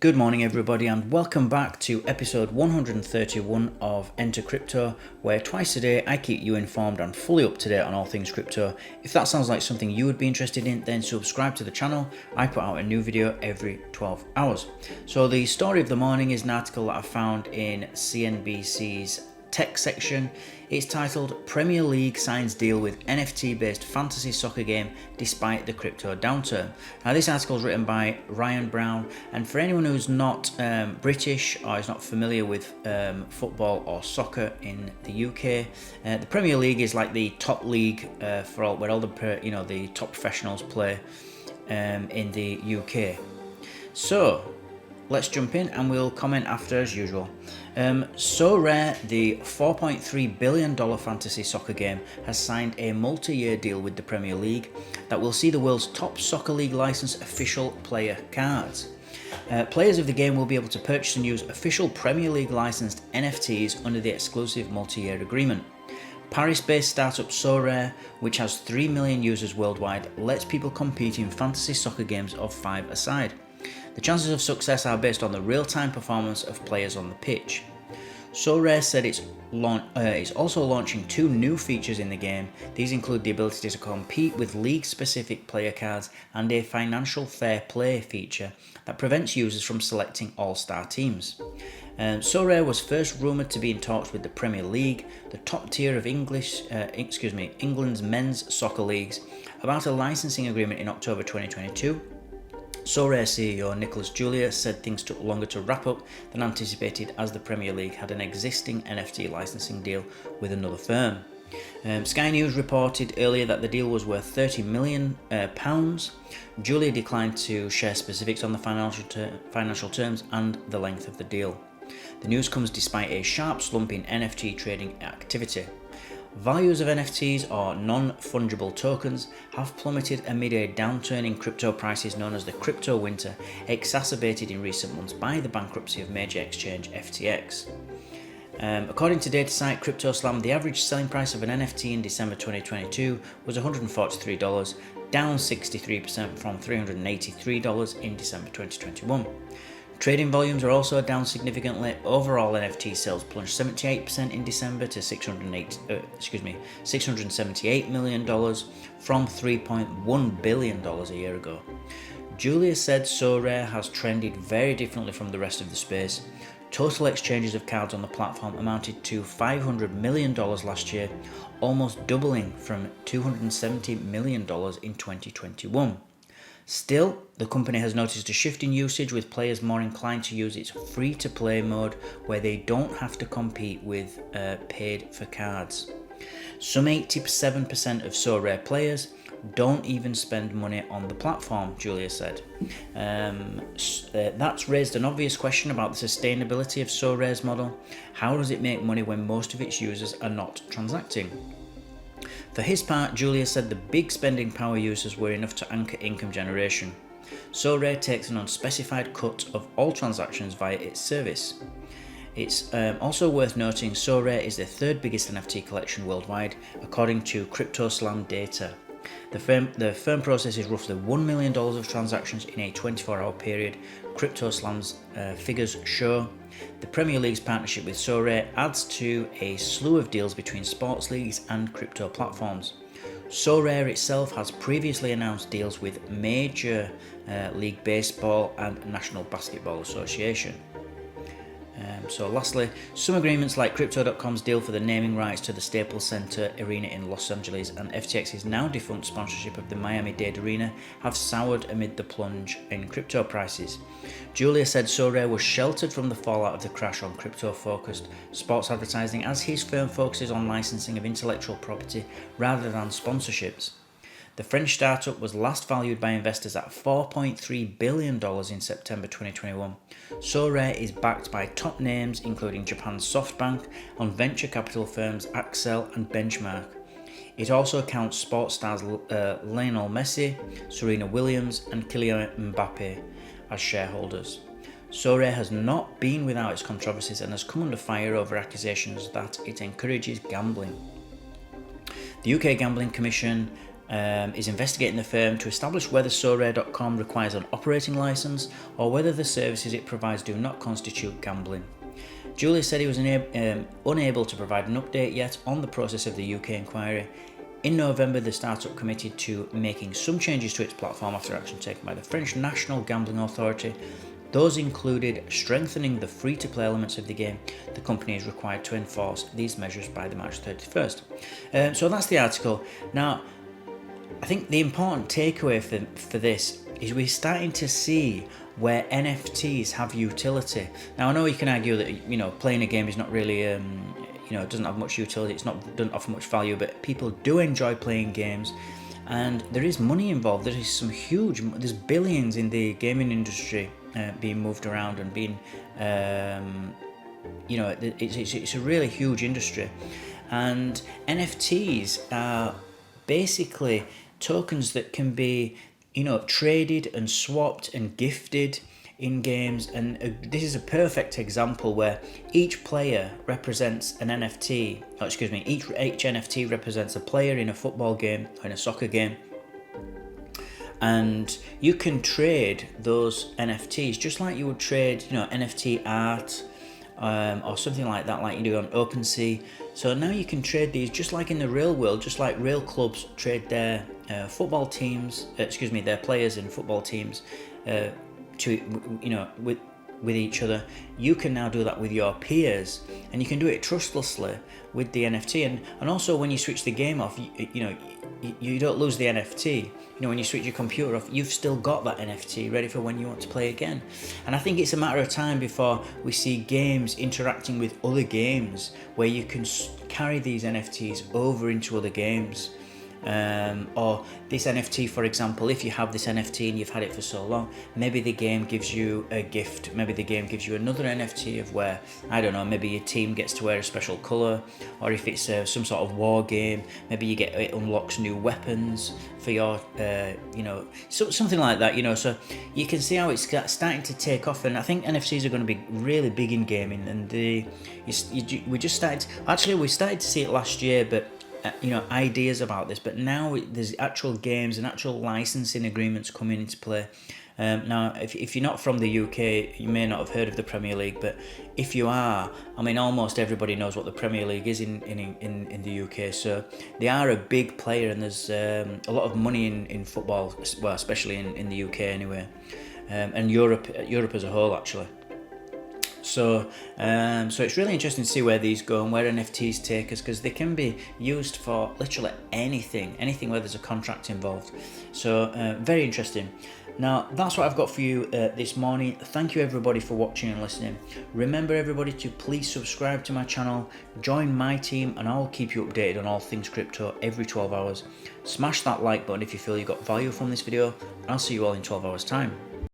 Good morning everybody and welcome back to episode 131 of Enter Crypto, where twice a day I keep you informed and fully up to date on all things crypto. If that sounds like something you would be interested in, then subscribe to the channel. I put out a new video every 12 hours. So the story of the morning is an article that I found in CNBC's tech section. It's titled "Premier League Signs Deal with NFT-Based Fantasy Soccer Game Despite the Crypto Downturn." Now this article is written by Ryan Brown, and for anyone who's not British or is not familiar with football or soccer in the UK, the Premier League is like the top league for all, where all the top professionals play in the UK. So let's jump in and we'll comment after as usual. Sorare, the $4.3 billion fantasy soccer game, has signed a multi-year deal with the Premier League that will see the world's top soccer league licensed official player cards. Players of the game will be able to purchase and use official Premier League licensed NFTs under the exclusive multi-year agreement. Paris-based startup Sorare, which has 3 million users worldwide, lets people compete in fantasy soccer games of 5-a-side. The chances of success are based on the real-time performance of players on the pitch. Sorare said it's also launching 2 new features in the game. These include the ability to compete with league-specific player cards and a financial fair play feature that prevents users from selecting all-star teams. Sorare was first rumoured to be in talks with the Premier League, the top tier of England's men's soccer leagues, about a licensing agreement in October 2022. Sorare CEO Nicholas Julia said things took longer to wrap up than anticipated, as the Premier League had an existing NFT licensing deal with another firm. Sky News reported earlier that the deal was worth £30 million. Julia declined to share specifics on the financial terms and the length of the deal. The news comes despite a sharp slump in NFT trading activity. Values of NFTs, or non-fungible tokens, have plummeted amid a downturn in crypto prices known as the crypto winter, exacerbated in recent months by the bankruptcy of major exchange FTX. According to data site CryptoSlam, the average selling price of an NFT in December 2022 was $143, down 63% from $383 in December 2021. Trading volumes are also down significantly. Overall NFT sales plunged 78% in December to $678 million from $3.1 billion a year ago. Julia said Sorare has trended very differently from the rest of the space. Total exchanges of cards on the platform amounted to $500 million last year, almost doubling from $270 million in 2021. Still, the company has noticed a shift in usage, with players more inclined to use its free-to-play mode, where they don't have to compete with paid for cards. Some 87% of Sorare players don't even spend money on the platform, Julia said. That's raised an obvious question about the sustainability of Sorare's model. How does it make money when most of its users are not transacting? For his part, Julia said the big spending power users were enough to anchor income generation. Sorare takes an unspecified cut of all transactions via its service. It's also worth noting Sorare is the third biggest NFT collection worldwide, according to CryptoSlam data. The firm processes roughly $1 million of transactions in a 24-hour period, CryptoSlam's figures show. The Premier League's partnership with Sorare adds to a slew of deals between sports leagues and crypto platforms. Sorare itself has previously announced deals with Major League Baseball and National Basketball Association. So lastly, some agreements like Crypto.com's deal for the naming rights to the Staples Center Arena in Los Angeles and FTX's now defunct sponsorship of the Miami-Dade Arena have soured amid the plunge in crypto prices. Julia said Sorare was sheltered from the fallout of the crash on crypto-focused sports advertising, as his firm focuses on licensing of intellectual property rather than sponsorships. The French startup was last valued by investors at $4.3 billion in September 2021. Sorare is backed by top names including Japan's SoftBank and venture capital firms Accel and Benchmark. It also counts sports stars Lionel Messi, Serena Williams and Kylian Mbappe as shareholders. Sorare has not been without its controversies and has come under fire over accusations that it encourages gambling. The UK Gambling Commission is investigating the firm to establish whether sorare.com requires an operating license or whether the services it provides do not constitute gambling. Julius said he was unable to provide an update yet on the process of the UK inquiry. In November, the startup committed to making some changes to its platform after action taken by the French National Gambling Authority. Those included strengthening the free-to-play elements of the game. The company is required to enforce these measures by the March 31st. So that's the article. Now, I think the important takeaway for this is we're starting to see where NFTs have utility. Now, I know you can argue that playing a game is not really it doesn't have much utility. Doesn't offer much value, but people do enjoy playing games, and there is money involved. There's billions in the gaming industry being moved around and being it's a really huge industry, and NFTs are basically tokens that can be traded and swapped and gifted in games. And this is a perfect example where each player represents an NFT. Each NFT represents a player in a football game or in a soccer game, and you can trade those NFTs just like you would trade NFT art or something like that, like you do on OpenSea. So now you can trade these just like in the real world, just like real clubs trade their football teams, their players in football teams with each other. You can now do that with your peers, and you can do it trustlessly with the NFT. And also when you switch the game off, you don't lose the NFT. When you switch your computer off, you've still got that NFT ready for when you want to play again. And I think it's a matter of time before we see games interacting with other games where you can carry these NFTs over into other games. Or this NFT, for example, if you have this NFT and you've had it for so long, maybe the game gives you a gift. Maybe the game gives you another NFT of where, I don't know, maybe your team gets to wear a special colour, or if it's some sort of war game, maybe it unlocks new weapons for your, something like that, so you can see how it's starting to take off. And I think NFTs are going to be really big in gaming, and we started to see it last year, but ideas about this, but now there's actual games and actual licensing agreements coming into play. Now, if you're not from the UK, you may not have heard of the Premier League, but if you are, almost everybody knows what the Premier League is in the UK. So they are a big player, and there's a lot of money in football, well, especially in the UK anyway, and Europe as a whole, actually. So it's really interesting to see where these go and where NFTs take us, because they can be used for literally anything where there's a contract involved. So very interesting. Now, that's what I've got for you this morning. Thank you everybody for watching and listening. Remember everybody to please subscribe to my channel, join my team, and I'll keep you updated on all things crypto every 12 hours. Smash that like button if you feel you got value from this video, and I'll see you all in 12 hours time.